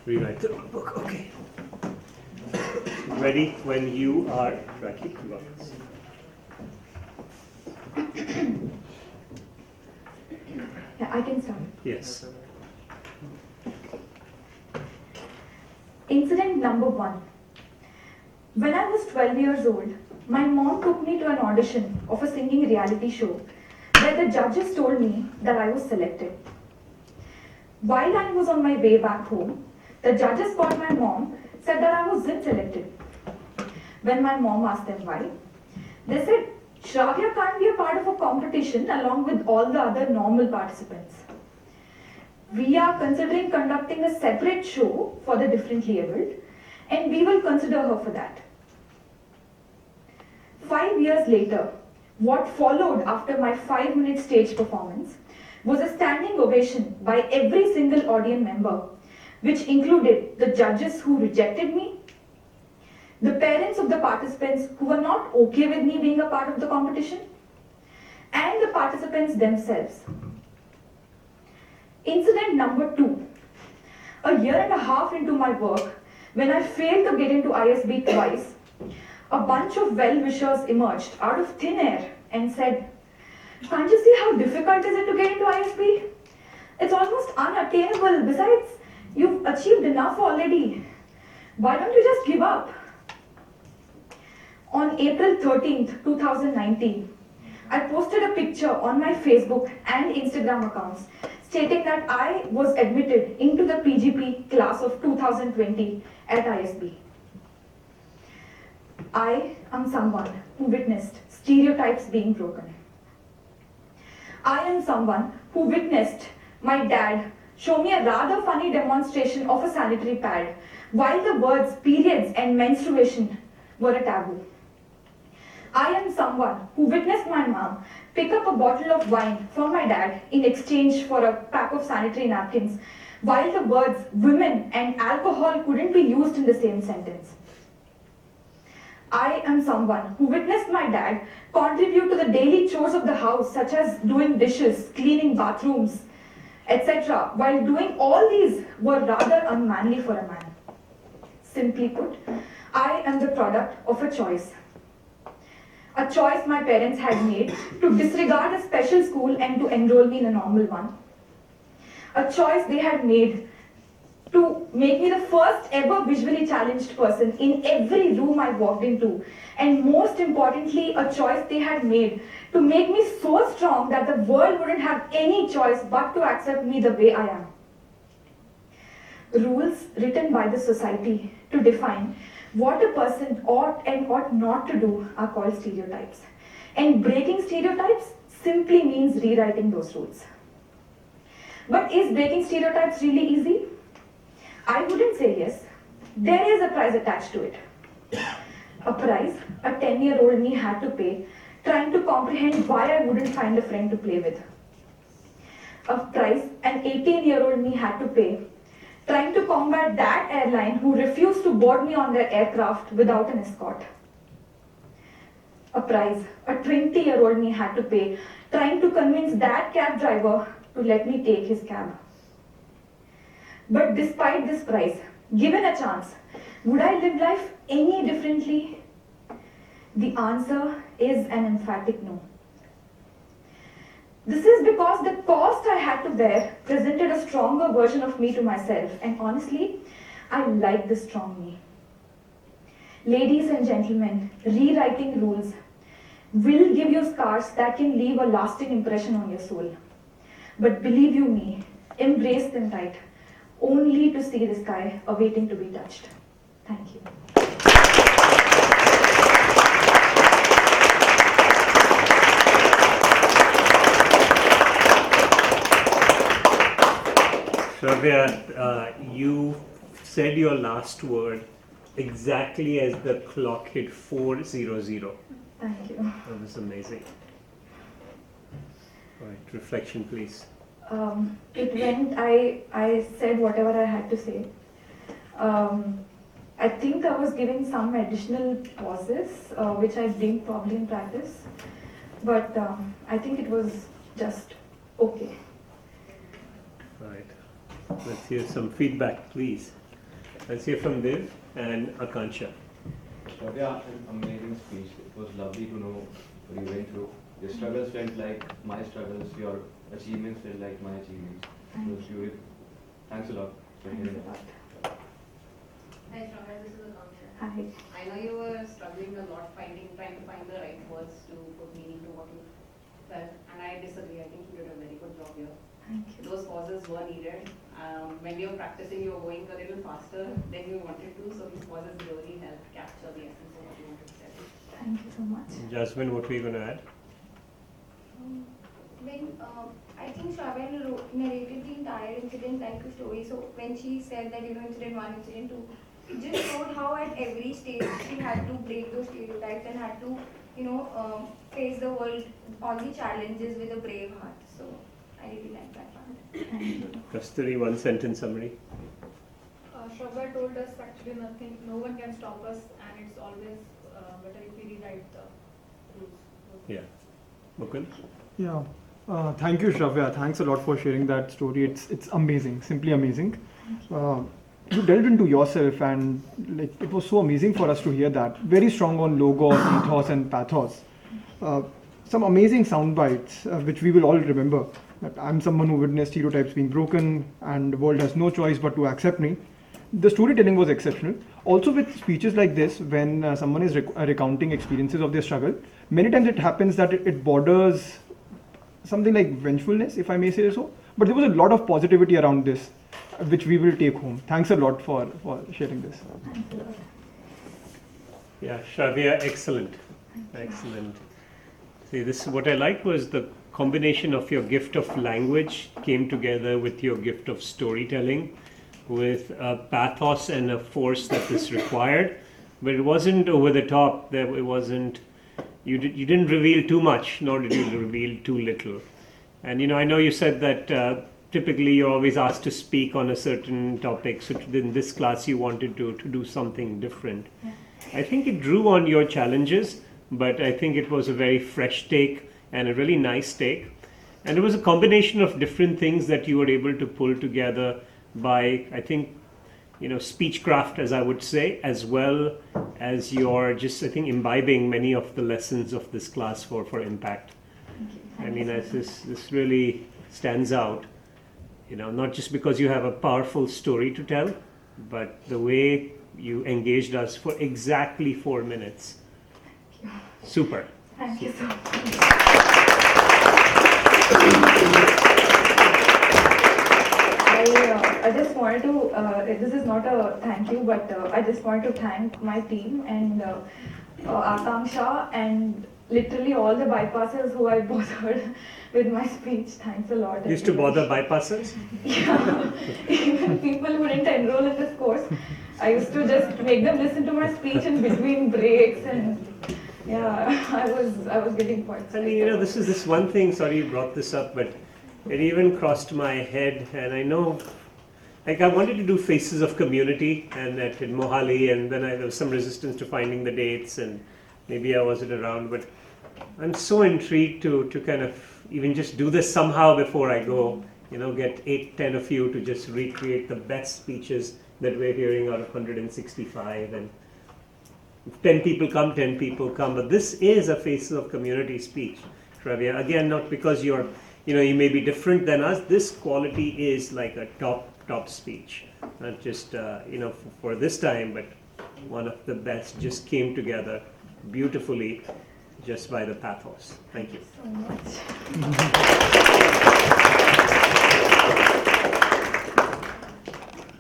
Rewrite the book, okay. Ready when you are ready. Yeah, I can start. Yes. Incident number 1. When I was 12 years old, my mom took me to an audition of a singing reality show where the judges told me that I was selected. While I was on my way back home, the judges called my mom, said that I wasn't selected. When my mom asked them why, they said, Shravya can't be a part of a competition along with all the other normal participants. We are considering conducting a separate show for the differently abled, and we will consider her for that. 5 years later, what followed after my 5-minute stage performance was a standing ovation by every single audience member, which included the judges who rejected me, the parents of the participants who were not okay with me being a part of the competition, and the participants themselves. Incident number 2. A year and a half into my work, when I failed to get into ISB twice, a bunch of well-wishers emerged out of thin air and said, "Can't you see how difficult is it to get into ISB? It's almost unattainable. Besides, you've achieved enough already. Why don't you just give up?" On April 13th, 2019, I posted a picture on my Facebook and Instagram accounts stating that I was admitted into the PGP class of 2020 at ISB. I am someone who witnessed stereotypes being broken. I am someone who witnessed my dad show me a rather funny demonstration of a sanitary pad while the words periods and menstruation were a taboo. I am someone who witnessed my mom pick up a bottle of wine from my dad in exchange for a pack of sanitary napkins while the words women and alcohol couldn't be used in the same sentence. I am someone who witnessed my dad contribute to the daily chores of the house, such as doing dishes, cleaning bathrooms, etc., while doing all these were rather unmanly for a man. Simply put, I am the product of a choice. A choice my parents had made to disregard a special school and to enroll me in a normal one. A choice they had made to make me the first ever visually challenged person in every room I walked into. And most importantly, a choice they had made to make me so strong that the world wouldn't have any choice but to accept me the way I am. Rules written by the society to define what a person ought and ought not to do are called stereotypes. And breaking stereotypes simply means rewriting those rules. But is breaking stereotypes really easy? I wouldn't say yes. There is a price attached to it. A price a 10-year-old me had to pay trying to comprehend why I wouldn't find a friend to play with. A price an 18-year-old me had to pay trying to combat that airline who refused to board me on their aircraft without an escort. A price a 20-year-old me had to pay trying to convince that cab driver to let me take his cab. But despite this price, given a chance, would I live life any differently? The answer is an emphatic no. This is because the cost I had to bear presented a stronger version of me to myself, and honestly, I like this strong me. Ladies and gentlemen, rewriting rules will give you scars that can leave a lasting impression on your soul. But believe you me, embrace them tight, only to see the sky awaiting to be touched. Thank you. Shravya, you said your last word exactly as the clock hit 4:00. Thank you. That was amazing. All right, reflection, please. It went, I said whatever I had to say. I think I was giving some additional pauses, which I didn't probably in practice, but I think it was just okay. All right, let's hear some feedback, please. Let's hear from Viv and Akansha. Shravya, an amazing speech. It was lovely to know what you went through. Your struggles felt like my struggles, your achievements felt like my achievements. It was beautiful. Thanks a lot for Thanks hearing a it. lot. Hi Shravya, this is Akansha. Hi. I know you were struggling a lot trying to find the right words to put meaning to what you felt, and I disagree. I think you did a very good job here. Thank you. Those pauses were needed. When you were practicing, you were going a little faster than you wanted to, so these pauses really helped capture the essence of what you wanted to say. Thank you so much. Jasmine, what were you going to add? When I think Shravya narrated the entire incident like a story, so when she said that incident 1, incident 2, it just showed how at every stage she had to break those stereotypes and had to face the world, all the challenges with a brave heart. So I really like that part. Thank you. Kasturi, one sentence summary. Shravya told us actually nothing, no one can stop us, and it's always better if we rewrite the rules. Yeah. Mukund? Yeah. Thank you, Shravya. Thanks a lot for sharing that story. It's amazing, simply amazing. You delved into yourself, and like it was so amazing for us to hear that. Very strong on logos, ethos, and pathos. Some amazing sound bites, which we will all remember. That I'm someone who witnessed stereotypes being broken, and the world has no choice but to accept me. The storytelling was exceptional. Also, with speeches like this, when someone is recounting experiences of their struggle, many times it happens that it borders something like vengefulness, if I may say so. But there was a lot of positivity around this, which we will take home. Thanks a lot for sharing this. Thanks a lot. Yeah, Shravya, excellent. Excellent. See, this what I liked was the combination of your gift of language came together with your gift of storytelling, with a pathos and a force that is required, but it wasn't over the top. It wasn't. You didn't reveal too much, nor did you reveal too little. And I know you said that typically you're always asked to speak on a certain topic. So in this class, you wanted to do something different. Yeah. I think it drew on your challenges, but I think it was a very fresh take and a really nice take. And it was a combination of different things that you were able to pull together by, I think, speechcraft, as I would say, as well as your just, I think, imbibing many of the lessons of this class for impact. Thank you. I Thank mean, you as so much. this really stands out, not just because you have a powerful story to tell, but the way you engaged us for exactly 4 minutes. Thank you. Super. Thank you so much. I just wanted to, this is not a thank you, but I just want to thank my team and Akanksha and literally all the bypassers who I bothered with my speech. Thanks a lot. Used to bother bypassers? Yeah, even people who didn't enroll in this course, I used to just make them listen to my speech in between breaks, and yeah, I was getting quite. I mean, this is this one thing. Sorry you brought this up, but it even crossed my head, and I know, like I wanted to do Faces of Community, and at in Mohali, and then there was some resistance to finding the dates, and maybe I wasn't around, but I'm so intrigued to kind of even just do this somehow before I go. Get 8-10 of you to just recreate the best speeches that we're hearing out of 165, and if 10 people come, 10 people come. But this is a Faces of Community speech, Shravya. Again, not because you may be different than us. This quality is like a top speech, not just for this time, but one of the best. Just came together beautifully, just by the pathos. Thank you. So much.